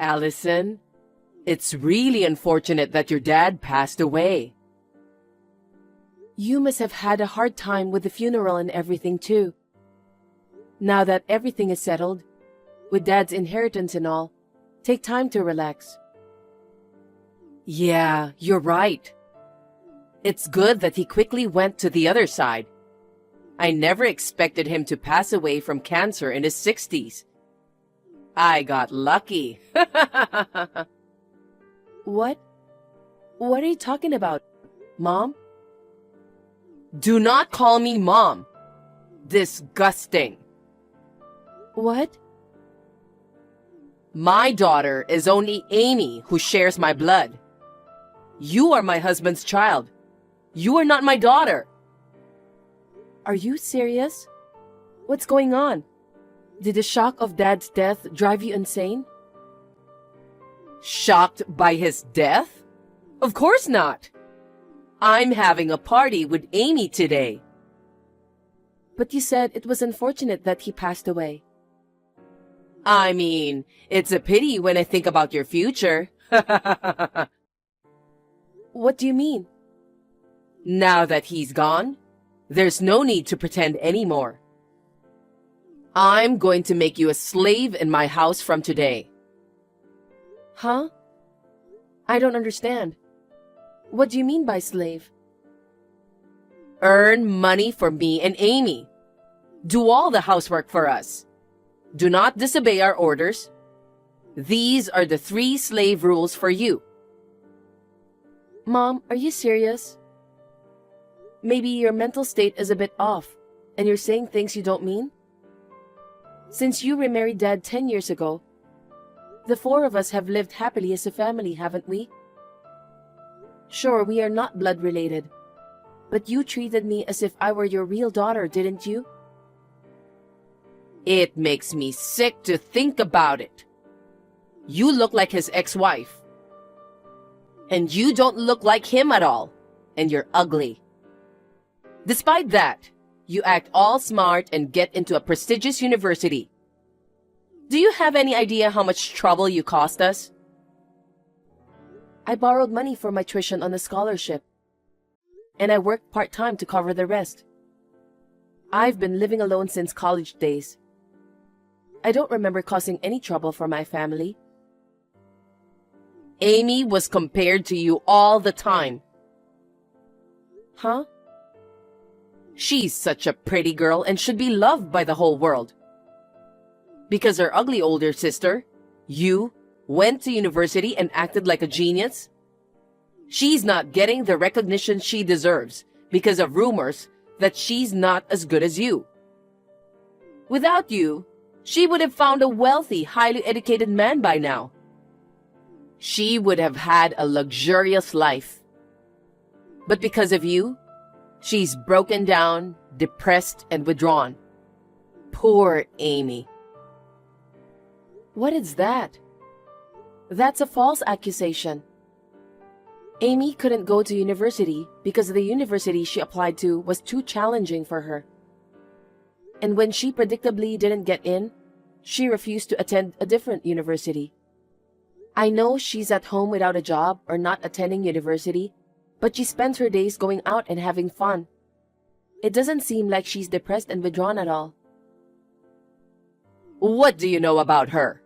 Allison, it's really unfortunate that your dad passed away. You must have had a hard time with the funeral and everything too. Now that everything is settled, with Dad's inheritance and all, take time to relax. Yeah, you're right. It's good that he quickly went to the other side. I never expected him to pass away from cancer in his 60s. I got lucky. What? What are you talking about, Mom? Do not call me Mom. Disgusting. What? My daughter is only Amy, who shares my blood. You are my husband's child. You are not my daughter. Are you serious? What's going on? Did the shock of Dad's death drive you insane? Shocked by his death? Of course not. I'm having a party with Amy today. But you said it was unfortunate that he passed away. I mean, it's a pity when I think about your future. What do you mean? Now that he's gone, there's no need to pretend anymore. I'm going to make you a slave in my house from today. Huh? I don't understand. What do you mean by slave? Earn money for me and Amy. Do all the housework for us. Do not disobey our orders. These are the 3 slave rules for you. Mom, are you serious? Maybe your mental state is a bit off, and you're saying things you don't mean? Since you remarried Dad 10 years ago, the 4 of us have lived happily as a family, haven't we? Sure, we are not blood related, but you treated me as if I were your real daughter, didn't you? It makes me sick to think about it. You look like his ex-wife. And you don't look like him at all, and you're ugly. Despite that, you act all smart and get into a prestigious university. Do you have any idea how much trouble you cost us? I borrowed money for my tuition on a scholarship, and I worked part-time to cover the rest. I've been living alone since college days. I don't remember causing any trouble for my family. Amy was compared to you all the time. Huh? She's such a pretty girl and should be loved by the whole world. Because her ugly older sister, you, went to university and acted like a genius? She's not getting the recognition she deserves because of rumors that she's not as good as you. Without you, she would have found a wealthy, highly educated man by now. She would have had a luxurious life. But because of you, she's broken down, depressed, and withdrawn. Poor Amy. What is that? That's a false accusation. Amy couldn't go to university because the university she applied to was too challenging for her. And when she predictably didn't get in, she refused to attend a different university. I know she's at home without a job or not attending university, but she spends her days going out and having fun. It doesn't seem like she's depressed and withdrawn at all. What do you know about her?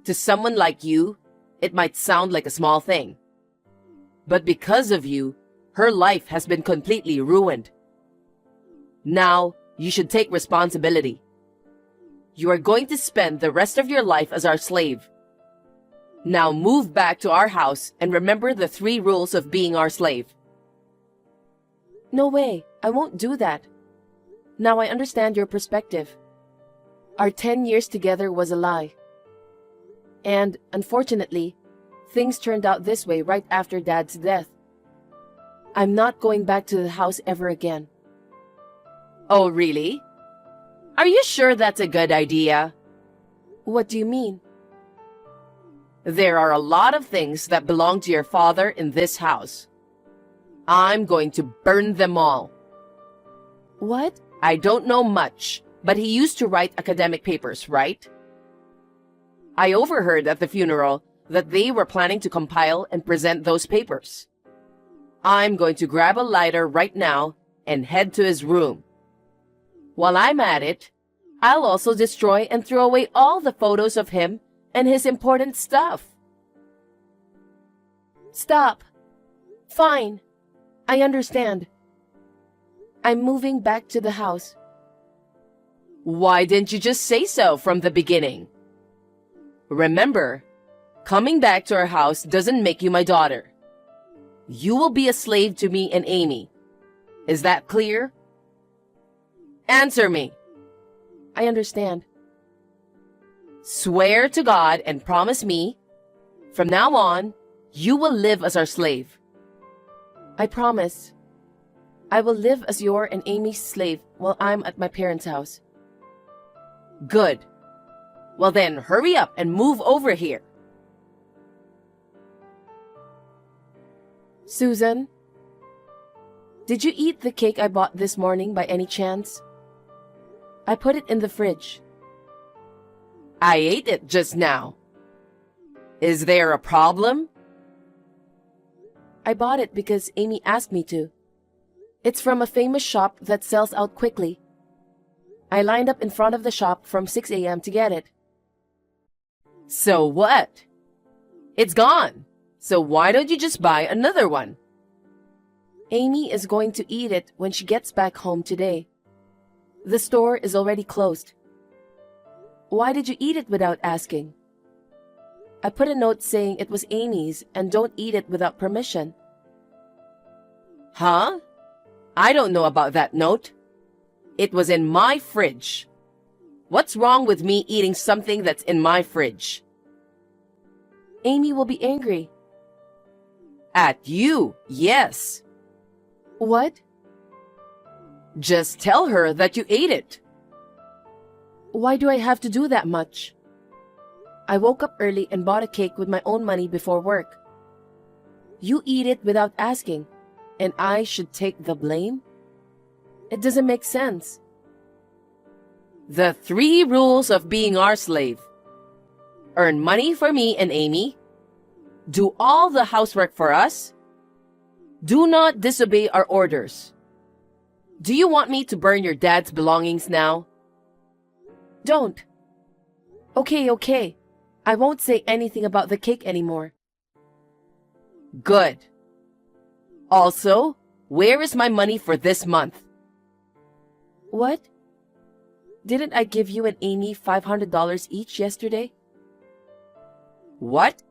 To someone like you, it might sound like a small thing. But because of you, her life has been completely ruined. Now, you should take responsibility. You are going to spend the rest of your life as our slave. Now move back to our house and remember the 3 rules of being our slave. No way, I won't do that. Now I understand your perspective. Our 10 years together was a lie. And, unfortunately, things turned out this way right after Dad's death. I'm not going back to the house ever again. Oh, really? Are you sure that's a good idea? What do you mean? There are a lot of things that belong to your father in this house. I'm going to burn them all. What? I don't know much, but he used to write academic papers, right? I overheard at the funeral that they were planning to compile and present those papers. I'm going to grab a lighter right now and head to his room. While I'm at it, I'll also destroy and throw away all the photos of him and his important stuff. Stop. Fine. I understand. I'm moving back to the house. Why didn't you just say so from the beginning? Remember, coming back to our house doesn't make you my daughter. You will be a slave to me and Amy. Is that clear? Answer me. I understand. Swear to God and promise me, from now on, you will live as our slave. I promise. I will live as your and Amy's slave while I'm at my parents' house. Good. Well then, hurry up and move over here. Susan, did you eat the cake I bought this morning by any chance? I put it in the fridge. I ate it just now. Is there a problem? I bought it because Amy asked me to. It's from a famous shop that sells out quickly. I lined up in front of the shop from 6 a.m. to get it. So what? It's gone. So why don't you just buy another one? Amy is going to eat it when she gets back home today. The store is already closed. Why did you eat it without asking? I put a note saying it was Amy's and don't eat it without permission. Huh? I don't know about that note. It was in my fridge. What's wrong with me eating something that's in my fridge? Amy will be angry. At you, yes. What? Just tell her that you ate it. Why do I have to do that much? I woke up early and bought a cake with my own money before work. You eat it without asking, and I should take the blame? It doesn't make sense. The 3 rules of being our slave. Earn money for me and Amy. Do all the housework for us. Do not disobey our orders. Do you want me to burn your dad's belongings now? Don't. Okay. I won't say anything about the cake anymore. Good. Also, where is my money for this month? What? Didn't I give you and Amy $500 each yesterday? What?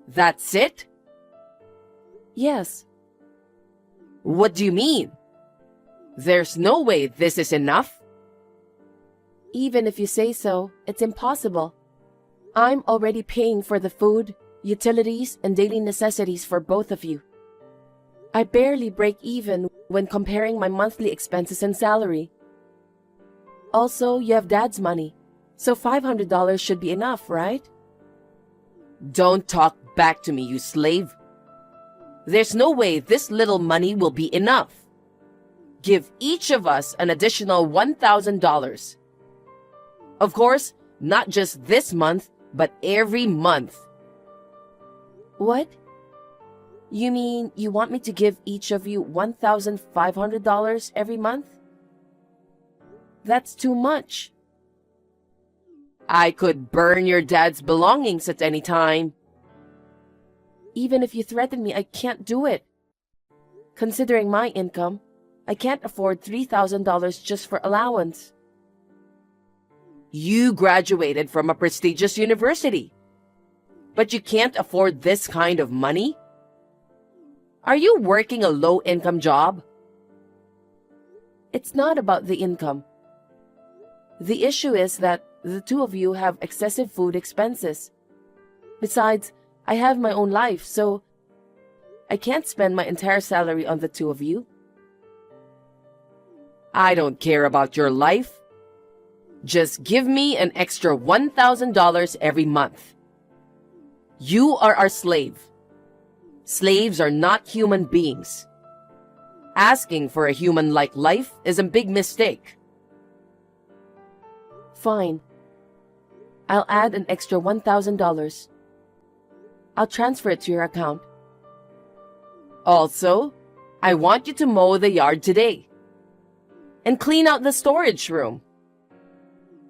That's it? Yes. What do you mean? There's no way this is enough. Even if you say so, it's impossible. I'm already paying for the food, utilities, and daily necessities for both of you. I barely break even when comparing my monthly expenses and salary. Also, you have Dad's money, so $500 should be enough, right? Don't talk back to me, you slave. There's no way this little money will be enough. Give each of us an additional $1,000. Of course, not just this month, but every month. What? You mean you want me to give each of you $1,500 every month? That's too much. I could burn your dad's belongings at any time. Even if you threaten me, I can't do it. Considering my income, I can't afford $3,000 just for allowance. You graduated from a prestigious university, but you can't afford this kind of money? Are you working a low-income job? It's not about the income. The issue is that the two of you have excessive food expenses. Besides, I have my own life, so I can't spend my entire salary on the two of you. I don't care about your life. Just give me an extra $1,000 every month. You are our slave. Slaves are not human beings. Asking for a human-like life is a big mistake. Fine. I'll add an extra $1,000. I'll transfer it to your account. Also, I want you to mow the yard today. And clean out the storage room.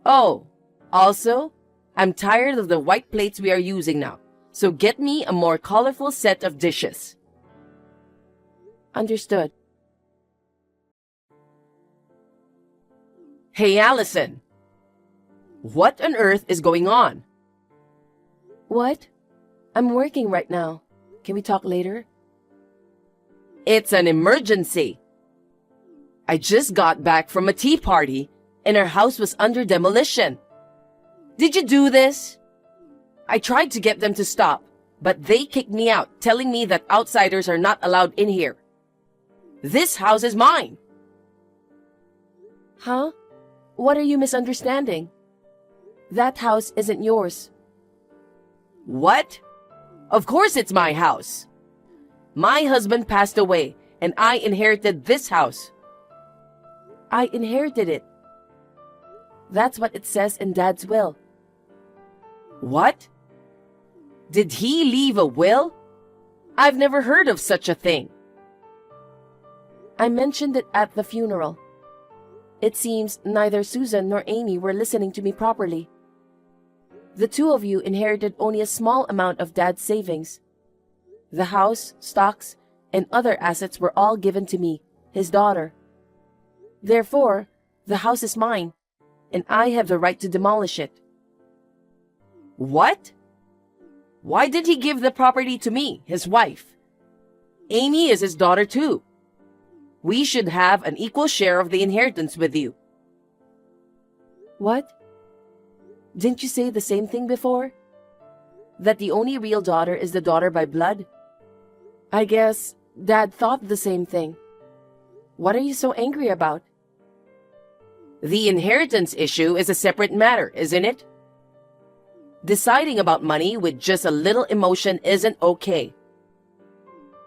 Oh, also, I'm tired of the white plates we are using now, so get me a more colorful set of dishes. Understood. Hey, Allison. What on earth is going on? What? I'm working right now. Can we talk later? It's an emergency. I just got back from a tea party and our house was under demolition. Did you do this? I tried to get them to stop, but they kicked me out, telling me that outsiders are not allowed in here. This house is mine. Huh? What are you misunderstanding? That house isn't yours. What? Of course it's my house. My husband passed away and I inherited this house. I inherited it. That's what it says in Dad's will. What? Did he leave a will? I've never heard of such a thing. I mentioned it at the funeral. It seems neither Susan nor Amy were listening to me properly. The two of you inherited only a small amount of Dad's savings. The house, stocks, and other assets were all given to me, his daughter. Therefore, the house is mine, and I have the right to demolish it. What? Why did he give the property to me, his wife? Amy is his daughter too. We should have an equal share of the inheritance with you. What? Didn't you say the same thing before? That the only real daughter is the daughter by blood? I guess Dad thought the same thing. What are you so angry about? The inheritance issue is a separate matter, isn't it? Deciding about money with just a little emotion isn't okay.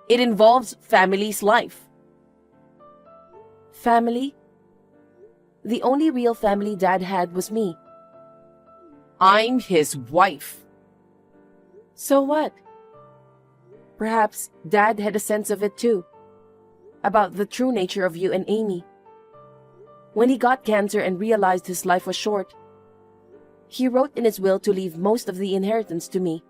It involves family's life. Family? The only real family Dad had was me. I'm his wife. So what? Perhaps Dad had a sense of it too, about the true nature of you and Amy. When he got cancer and realized his life was short, he wrote in his will to leave most of the inheritance to me,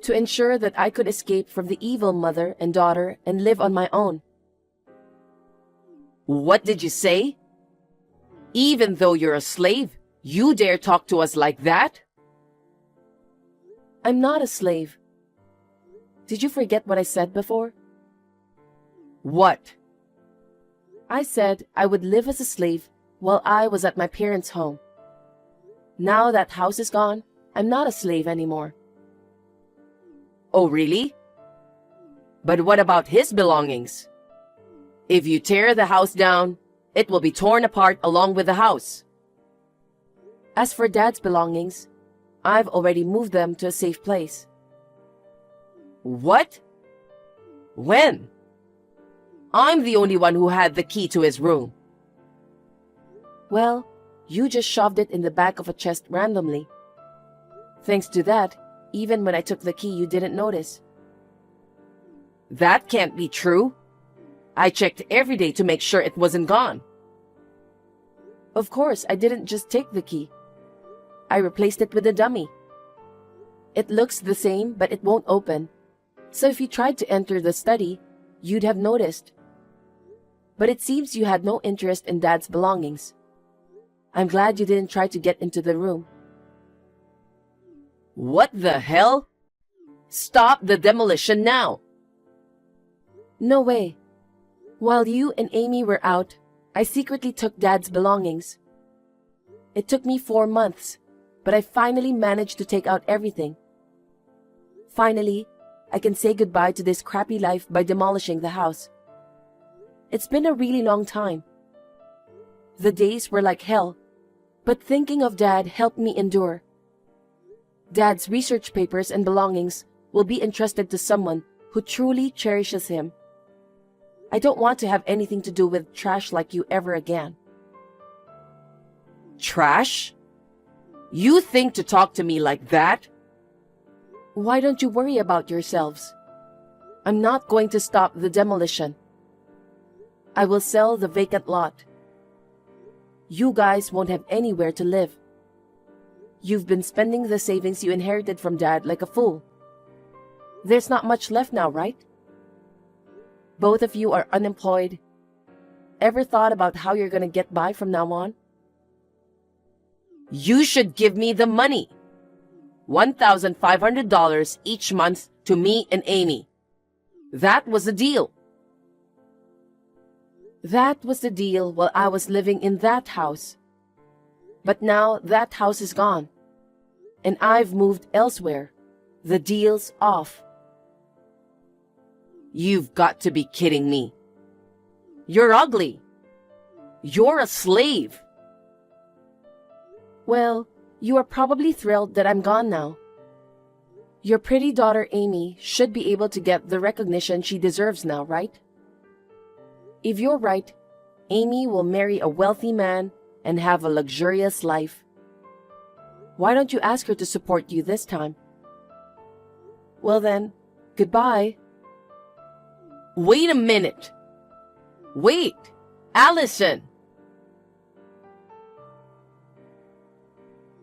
to ensure that I could escape from the evil mother and daughter and live on my own. What did you say? Even though you're a slave, you dare talk to us like that? I'm not a slave. Did you forget what I said before? What? I said I would live as a slave while I was at my parents' home. Now that house is gone, I'm not a slave anymore. Oh, really? But what about his belongings? If you tear the house down, it will be torn apart along with the house. As for Dad's belongings, I've already moved them to a safe place. What? When? I'm the only one who had the key to his room. Well, you just shoved it in the back of a chest randomly. Thanks to that, even when I took the key, you didn't notice. That can't be true. I checked every day to make sure it wasn't gone. Of course, I didn't just take the key. I replaced it with a dummy. It looks the same, but it won't open. So if you tried to enter the study, you'd have noticed. But it seems you had no interest in Dad's belongings. I'm glad you didn't try to get into the room. What the hell? Stop the demolition now! No way. While you and Amy were out, I secretly took Dad's belongings. It took me 4 months, but I finally managed to take out everything. Finally, I can say goodbye to this crappy life by demolishing the house. It's been a really long time. The days were like hell, but thinking of Dad helped me endure. Dad's research papers and belongings will be entrusted to someone who truly cherishes him. I don't want to have anything to do with trash like you ever again. Trash? You think to talk to me like that? Why don't you worry about yourselves? I'm not going to stop the demolition. I will sell the vacant lot. You guys won't have anywhere to live. You've been spending the savings you inherited from Dad like a fool. There's not much left now, right? Both of you are unemployed. Ever thought about how you're gonna get by from now on? You should give me the money. $1,500 each month to me and Amy. That was the deal. That was the deal while I was living in that house. But now that house is gone. And I've moved elsewhere. The deal's off. You've got to be kidding me. You're ugly. You're a slave. Well, you are probably thrilled that I'm gone now. Your pretty daughter Amy should be able to get the recognition she deserves now, right? If you're right, Amy will marry a wealthy man and have a luxurious life. Why don't you ask her to support you this time? Well then, goodbye. Wait a minute. Wait, Allison.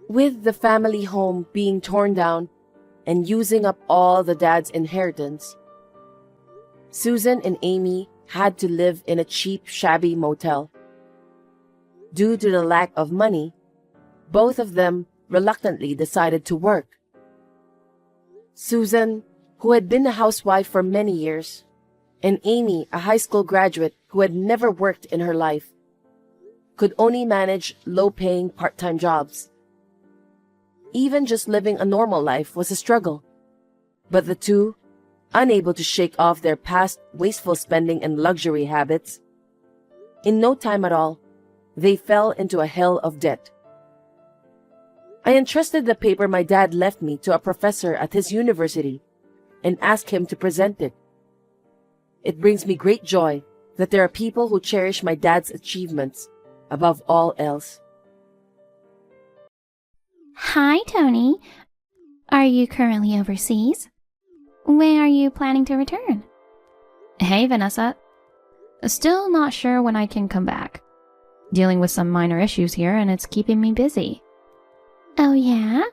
With the family home being torn down and using up all the dad's inheritance, Susan and Amy had to live in a cheap, shabby motel. Due to the lack of money, both of them reluctantly decided to work. Susan, who had been a housewife for many years, and Amy, a high school graduate who had never worked in her life, could only manage low-paying part-time jobs. Even just living a normal life was a struggle. But the two, unable to shake off their past wasteful spending and luxury habits, in no time at all, they fell into a hell of debt. I entrusted the paper my dad left me to a professor at his university and asked him to present it. It brings me great joy that there are people who cherish my dad's achievements above all else. Hi, Tony. Are you currently overseas? When are you planning to return? Hey, Vanessa. Still not sure when I can come back. Dealing with some minor issues here and it's keeping me busy. Oh yeah?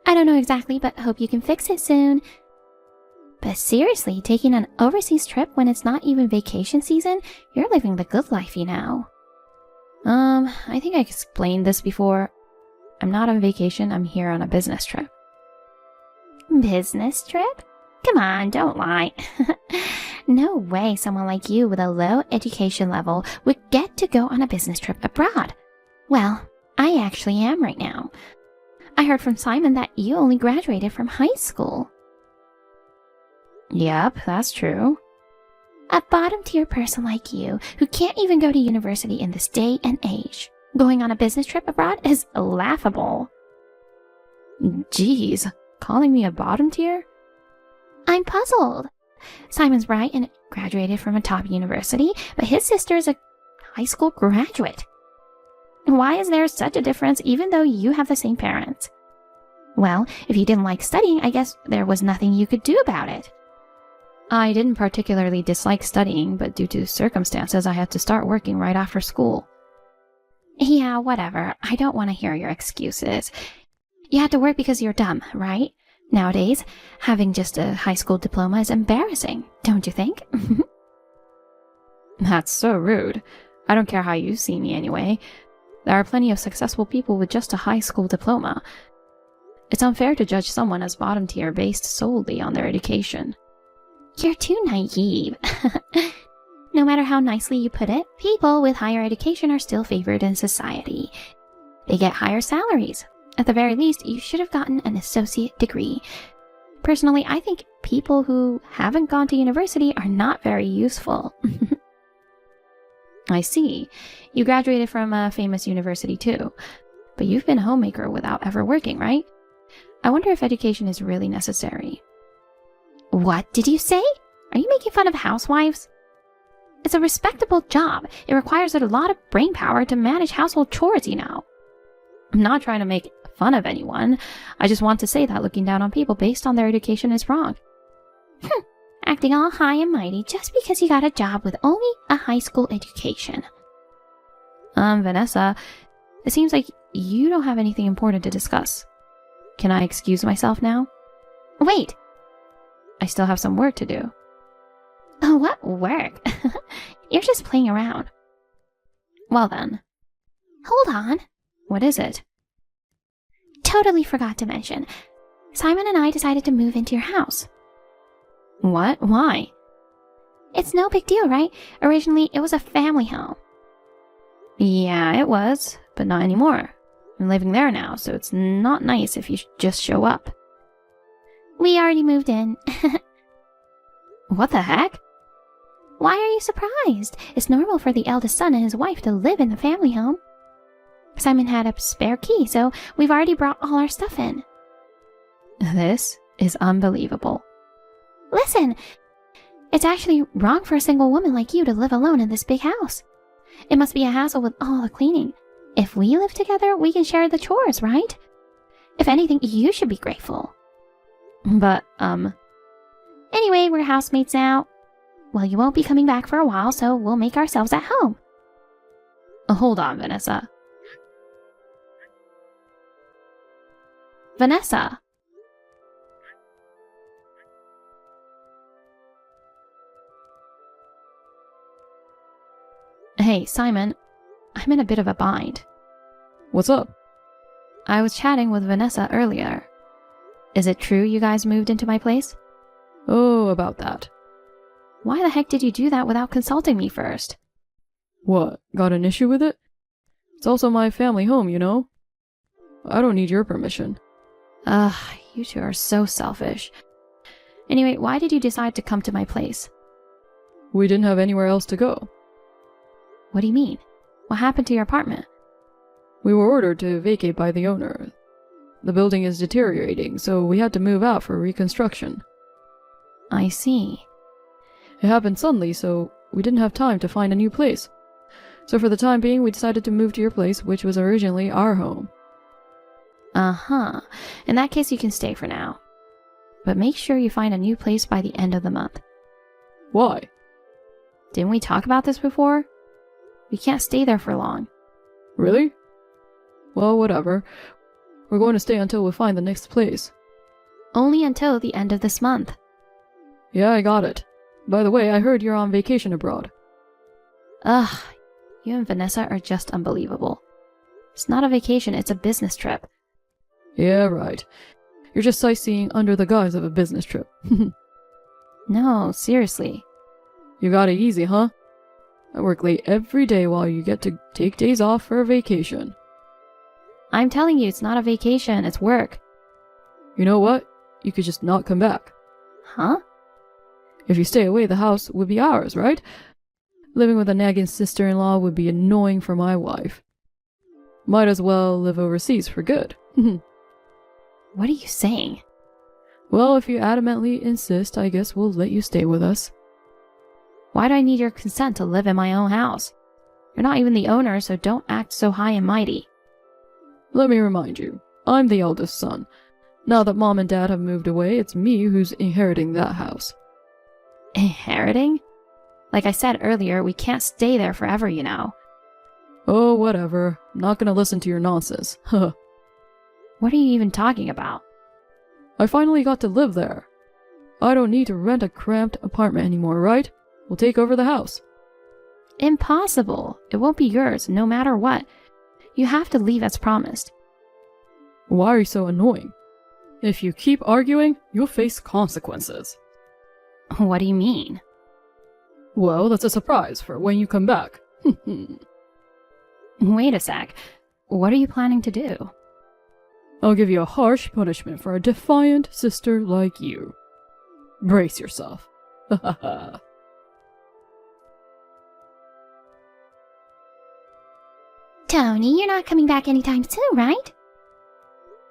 I don't know exactly, but hope you can fix it soon. But seriously, taking an overseas trip when it's not even vacation season, you're living the good life, you know. I think I explained this before. I'm not on vacation, I'm here on a business trip. Business trip? Come on, don't lie. No way someone like you with a low education level would get to go on a business trip abroad. Well, I actually am right now. I heard from Simon that you only graduated from high school. Yep, that's true. A bottom-tier person like you, who can't even go to university in this day and age, going on a business trip abroad is laughable. Jeez, calling me a bottom tier? I'm puzzled. Simon's right and graduated from a top university, but his sister is a high school graduate. Why is there such a difference even though you have the same parents? Well, if you didn't like studying, I guess there was nothing you could do about it. I didn't particularly dislike studying, but due to circumstances, I had to start working right after school. Yeah, whatever. I don't want to hear your excuses. You had to work because you're dumb, right? Nowadays, having just a high school diploma is embarrassing, don't you think? That's so rude. I don't care how you see me anyway. There are plenty of successful people with just a high school diploma. It's unfair to judge someone as bottom tier based solely on their education. You're too naive. No matter how nicely you put it, people with higher education are still favored in society. They get higher salaries. At the very least, you should have gotten an associate degree. Personally, I think people who haven't gone to university are not very useful. I see. You graduated from a famous university too. But you've been a homemaker without ever working, right? I wonder if education is really necessary. What did you say? Are you making fun of housewives? It's a respectable job. It requires a lot of brain power to manage household chores, you know. I'm not trying to make fun of anyone. I just want to say that looking down on people based on their education is wrong. Acting all high and mighty just because you got a job with only a high school education. Vanessa, it seems like you don't have anything important to discuss. Can I excuse myself now? Wait! I still have some work to do. Oh, what work? You're just playing around. Well then. Hold on. What is it? Totally forgot to mention. Simon and I decided to move into your house. What? Why? It's no big deal, right? Originally, it was a family home. Yeah, it was, but not anymore. I'm living there now, so it's not nice if you just show up. We already moved in. What the heck? Why are you surprised? It's normal for the eldest son and his wife to live in the family home. Simon had a spare key, so we've already brought all our stuff in. This is unbelievable. Listen, it's actually wrong for a single woman like you to live alone in this big house. It must be a hassle with all the cleaning. If we live together, we can share the chores, right? If anything, you should be grateful. But, Anyway, we're housemates now. Well, you won't be coming back for a while, so we'll make ourselves at home. Hold on, Vanessa. Vanessa! Hey, Simon. I'm in a bit of a bind. What's up? I was chatting with Vanessa earlier. Is it true you guys moved into my place? Oh, about that. Why the heck did you do that without consulting me first? What, got an issue with it? It's also my family home, you know? I don't need your permission. Ugh, you two are so selfish. Anyway, why did you decide to come to my place? We didn't have anywhere else to go. What do you mean? What happened to your apartment? We were ordered to vacate by the owner. The building is deteriorating, so we had to move out for reconstruction. I see. It happened suddenly, so we didn't have time to find a new place. So for the time being, we decided to move to your place, which was originally our home. Uh-huh. In that case, you can stay for now. But make sure you find a new place by the end of the month. Why? Didn't we talk about this before? We can't stay there for long. Really? Well, whatever. We're going to stay until we find the next place. Only until the end of this month. Yeah, I got it. By the way, I heard you're on vacation abroad. Ugh, you and Vanessa are just unbelievable. It's not a vacation, it's a business trip. Yeah, right. You're just sightseeing under the guise of a business trip. No, seriously. You got it easy, huh? I work late every day while you get to take days off for a vacation. I'm telling you, it's not a vacation, it's work. You know what? You could just not come back. Huh? If you stay away, the house would be ours, right? Living with a nagging sister-in-law would be annoying for my wife. Might as well live overseas for good. What are you saying? Well, if you adamantly insist, I guess we'll let you stay with us. Why do I need your consent to live in my own house? You're not even the owner, so don't act so high and mighty. Let me remind you, I'm the eldest son. Now that mom and dad have moved away, it's me who's inheriting that house. Inheriting? Like I said earlier, we can't stay there forever, you know. Oh, whatever. Not gonna listen to your nonsense. Huh. What are you even talking about? I finally got to live there. I don't need to rent a cramped apartment anymore, right? We'll take over the house. Impossible. It won't be yours, no matter what. You have to leave as promised. Why are you so annoying? If you keep arguing, you'll face consequences. What do you mean? Well, that's a surprise for when you come back. Wait a sec. What are you planning to do? I'll give you a harsh punishment for a defiant sister like you. Brace yourself. Tony, you're not coming back anytime soon, right?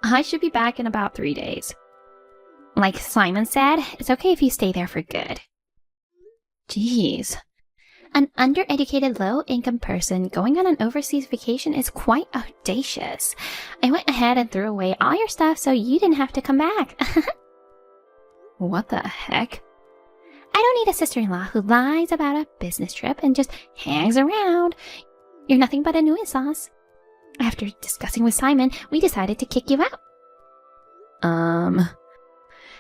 I should be back in about 3 days. Like Simon said, it's okay if you stay there for good. Jeez. An undereducated, low-income person going on an overseas vacation is quite audacious. I went ahead and threw away all your stuff so you didn't have to come back. What the heck? I don't need a sister-in-law who lies about a business trip and just hangs around. You're nothing but a nuisance. After discussing with Simon, we decided to kick you out.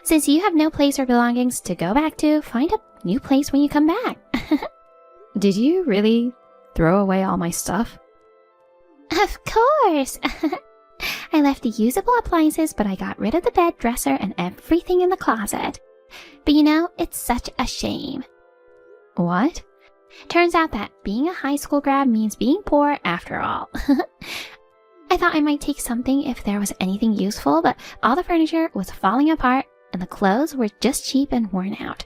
Since you have no place or belongings to go back to, find a new place when you come back. Did you really throw away all my stuff? Of course! I left the usable appliances, but I got rid of the bed, dresser, and everything in the closet. But you know, it's such a shame. What? Turns out that being a high school grad means being poor after all. I thought I might take something if there was anything useful, but all the furniture was falling apart and the clothes were just cheap and worn out.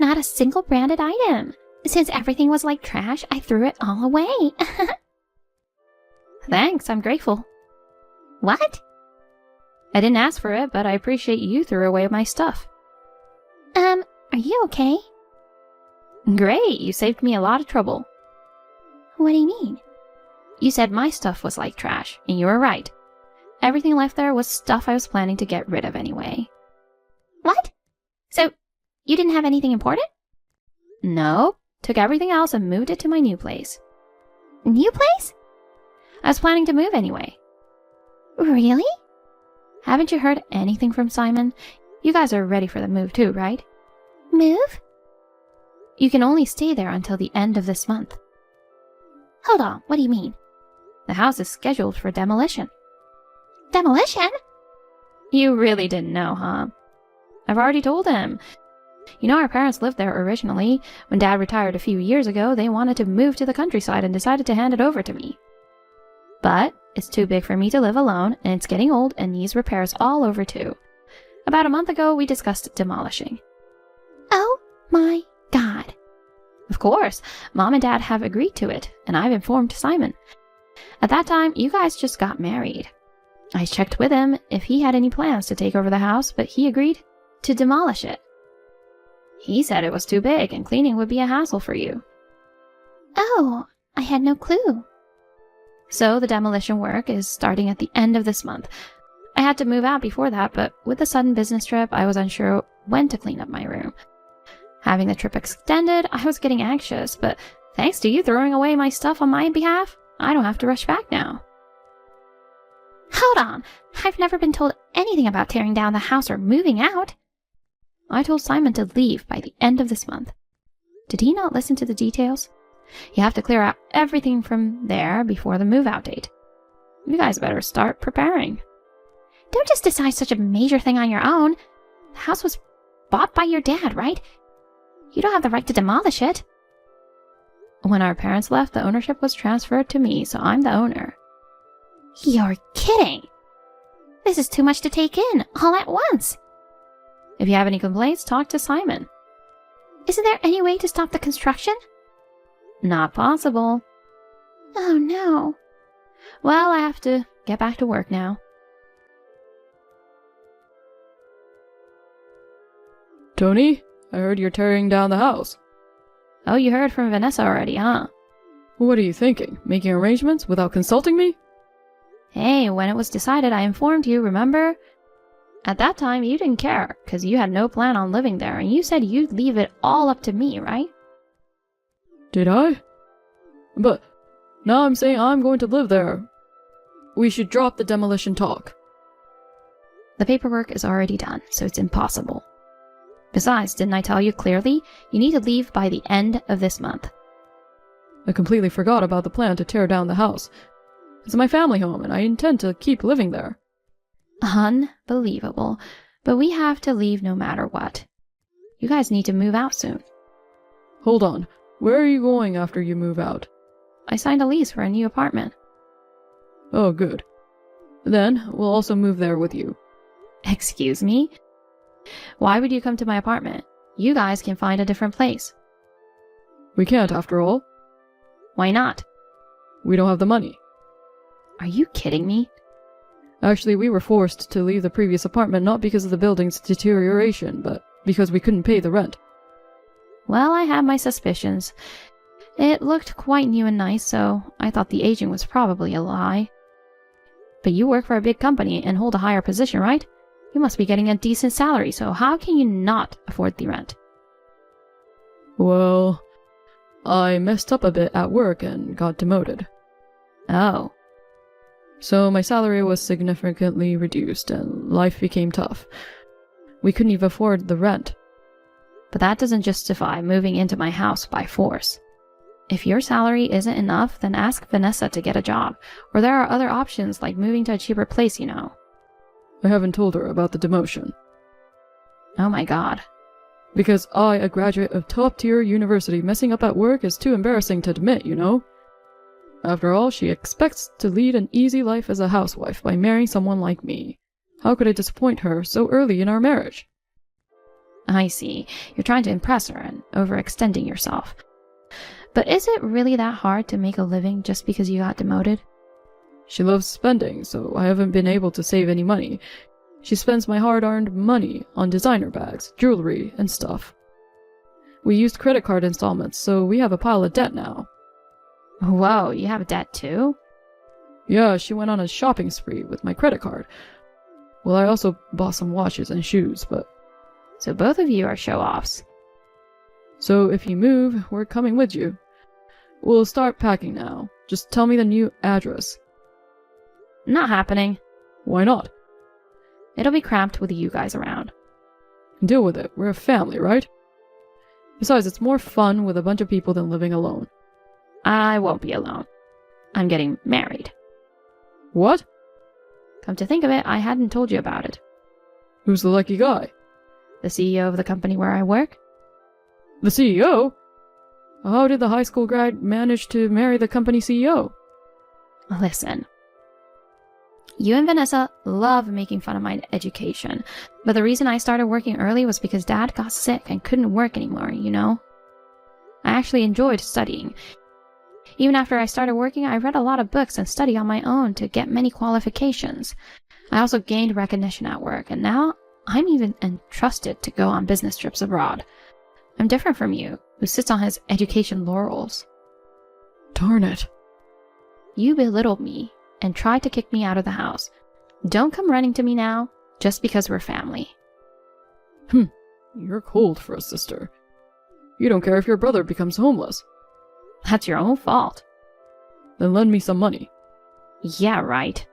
Not a single branded item. Since everything was like trash, I threw it all away. Thanks, I'm grateful. What? I didn't ask for it, but I appreciate you threw away my stuff. Are you okay? Great, you saved me a lot of trouble. What do you mean? You said my stuff was like trash, and you were right. Everything left there was stuff I was planning to get rid of anyway. What? So, you didn't have anything important? No, took everything else and moved it to my new place. New place? I was planning to move anyway. Really? Haven't you heard anything from Simon? You guys are ready for the move too, right? Move? You can only stay there until the end of this month. Hold on, what do you mean? The house is scheduled for demolition. Demolition? You really didn't know, huh? I've already told him. You know, our parents lived there originally. When Dad retired a few years ago, they wanted to move to the countryside and decided to hand it over to me. But it's too big for me to live alone, and it's getting old and needs repairs all over too. About a month ago, we discussed demolishing. Oh my God. Of course, Mom and Dad have agreed to it, and I've informed Simon. At that time, you guys just got married. I checked with him if he had any plans to take over the house, but he agreed to demolish it. He said it was too big and cleaning would be a hassle for you. Oh, I had no clue. So the demolition work is starting at the end of this month. I had to move out before that, but with the sudden business trip, I was unsure when to clean up my room. Having the trip extended, I was getting anxious, but thanks to you throwing away my stuff on my behalf, I don't have to rush back now. Hold on, I've never been told anything about tearing down the house or moving out. I told Simon to leave by the end of this month. Did he not listen to the details? You have to clear out everything from there before the move-out date. You guys better start preparing. Don't just decide such a major thing on your own. The house was bought by your dad, right? You don't have the right to demolish it. When our parents left, the ownership was transferred to me, so I'm the owner. You're kidding. This is too much to take in, all at once. If you have any complaints, talk to Simon. Isn't there any way to stop the construction? Not possible. Oh no. Well, I have to get back to work now. Tony, I heard you're tearing down the house. Oh, you heard from Vanessa already, huh? What are you thinking? Making arrangements without consulting me? Hey, when it was decided, I informed you, remember? At that time, you didn't care, because you had no plan on living there, and you said you'd leave it all up to me, right? Did I? But now I'm saying I'm going to live there. We should drop the demolition talk. The paperwork is already done, so it's impossible. Besides, didn't I tell you clearly? You need to leave by the end of this month. I completely forgot about the plan to tear down the house. It's my family home, and I intend to keep living there. Unbelievable. But we have to leave no matter what. You guys need to move out soon. Hold on. Where are you going after you move out? I signed a lease for a new apartment. Oh, good. Then we'll also move there with you. Excuse me? Why would you come to my apartment? You guys can find a different place. We can't, after all. Why not? We don't have the money. Are you kidding me? Actually, we were forced to leave the previous apartment not because of the building's deterioration, but because we couldn't pay the rent. Well, I have my suspicions. It looked quite new and nice, so I thought the aging was probably a lie. But you work for a big company and hold a higher position, right? You must be getting a decent salary, so how can you not afford the rent? Well, I messed up a bit at work and got demoted. Oh. So my salary was significantly reduced and life became tough. We couldn't even afford the rent. But that doesn't justify moving into my house by force. If your salary isn't enough, then ask Vanessa to get a job. Or there are other options like moving to a cheaper place, you know. I haven't told her about the demotion. Oh my god. Because I, a graduate of top-tier university, messing up at work is too embarrassing to admit, you know? After all, she expects to lead an easy life as a housewife by marrying someone like me. How could I disappoint her so early in our marriage? I see. You're trying to impress her and overextending yourself. But is it really that hard to make a living just because you got demoted? She loves spending, so I haven't been able to save any money. She spends my hard-earned money on designer bags, jewelry, and stuff. We used credit card installments, so we have a pile of debt now. Whoa, you have debt too? Yeah, she went on a shopping spree with my credit card. Well, I also bought some watches and shoes, but... So both of you are show-offs. So if you move, we're coming with you. We'll start packing now. Just tell me the new address. Not happening. Why not? It'll be cramped with you guys around. Deal with it. We're a family, right? Besides, it's more fun with a bunch of people than living alone. I won't be alone. I'm getting married. What? Come to think of it, I hadn't told you about it. Who's the lucky guy? The CEO of the company where I work? The CEO? How did the high school grad manage to marry the company CEO? Listen. You and Vanessa love making fun of my education, but the reason I started working early was because Dad got sick and couldn't work anymore, you know? I actually enjoyed studying. Even after I started working, I read a lot of books and studied on my own to get many qualifications. I also gained recognition at work, and now I'm even entrusted to go on business trips abroad. I'm different from you, who sits on his education laurels. Darn it. You belittled me and tried to kick me out of the house. Don't come running to me now, just because we're family. You're cold for a sister. You don't care if your brother becomes homeless. That's your own fault. Then lend me some money. Yeah, right.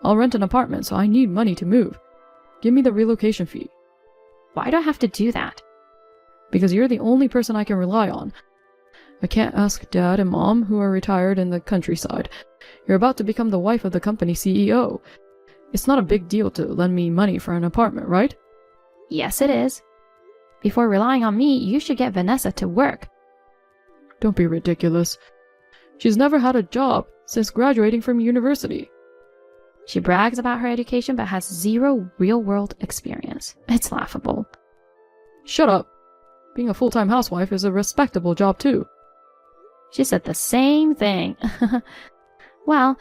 I'll rent an apartment, so I need money to move. Give me the relocation fee. Why do I have to do that? Because you're the only person I can rely on. I can't ask Dad and Mom, who are retired in the countryside. You're about to become the wife of the company CEO. It's not a big deal to lend me money for an apartment, right? Yes, it is. Before relying on me, you should get Vanessa to work. Don't be ridiculous. She's never had a job since graduating from university. She brags about her education but has zero real-world experience. It's laughable. Shut up. Being a full-time housewife is a respectable job too. She said the same thing. Well,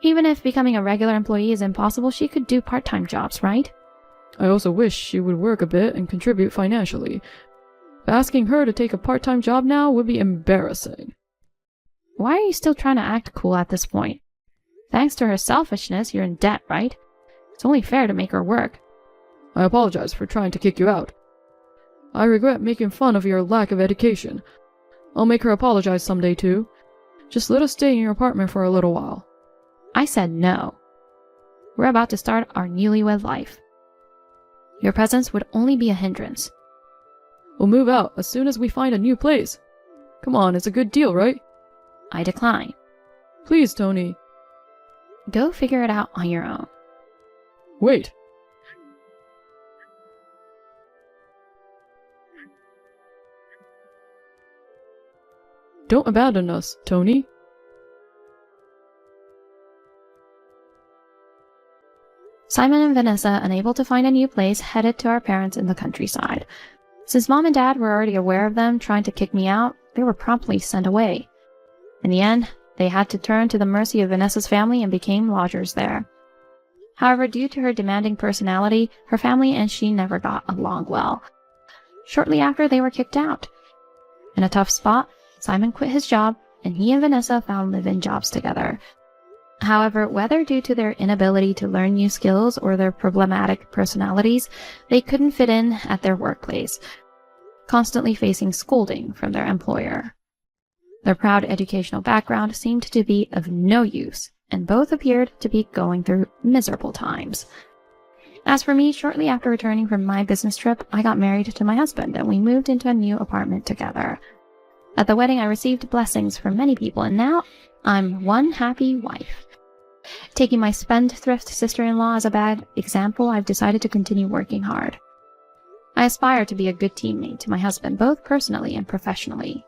even if becoming a regular employee is impossible, she could do part-time jobs, right? I also wish she would work a bit and contribute financially. Asking her to take a part-time job now would be embarrassing. Why are you still trying to act cool at this point? Thanks to her selfishness, you're in debt, right? It's only fair to make her work. I apologize for trying to kick you out. I regret making fun of your lack of education. I'll make her apologize someday too. Just let us stay in your apartment for a little while. I said no. We're about to start our newlywed life. Your presence would only be a hindrance. We'll move out as soon as we find a new place. Come on, it's a good deal, right? I decline. Please, Tony. Go figure it out on your own. Wait. Don't abandon us, Tony. Simon and Vanessa, unable to find a new place, headed to our parents in the countryside. Since Mom and Dad were already aware of them trying to kick me out, they were promptly sent away. In the end, they had to turn to the mercy of Vanessa's family and became lodgers there. However, due to her demanding personality, her family and she never got along well. Shortly after, they were kicked out. In a tough spot, Simon quit his job, and he and Vanessa found live-in jobs together. However, whether due to their inability to learn new skills or their problematic personalities, they couldn't fit in at their workplace, constantly facing scolding from their employer. Their proud educational background seemed to be of no use, and both appeared to be going through miserable times. As for me, shortly after returning from my business trip, I got married to my husband, and we moved into a new apartment together. At the wedding, I received blessings from many people, and now I'm one happy wife. Taking my spendthrift sister-in-law as a bad example, I've decided to continue working hard. I aspire to be a good teammate to my husband, both personally and professionally.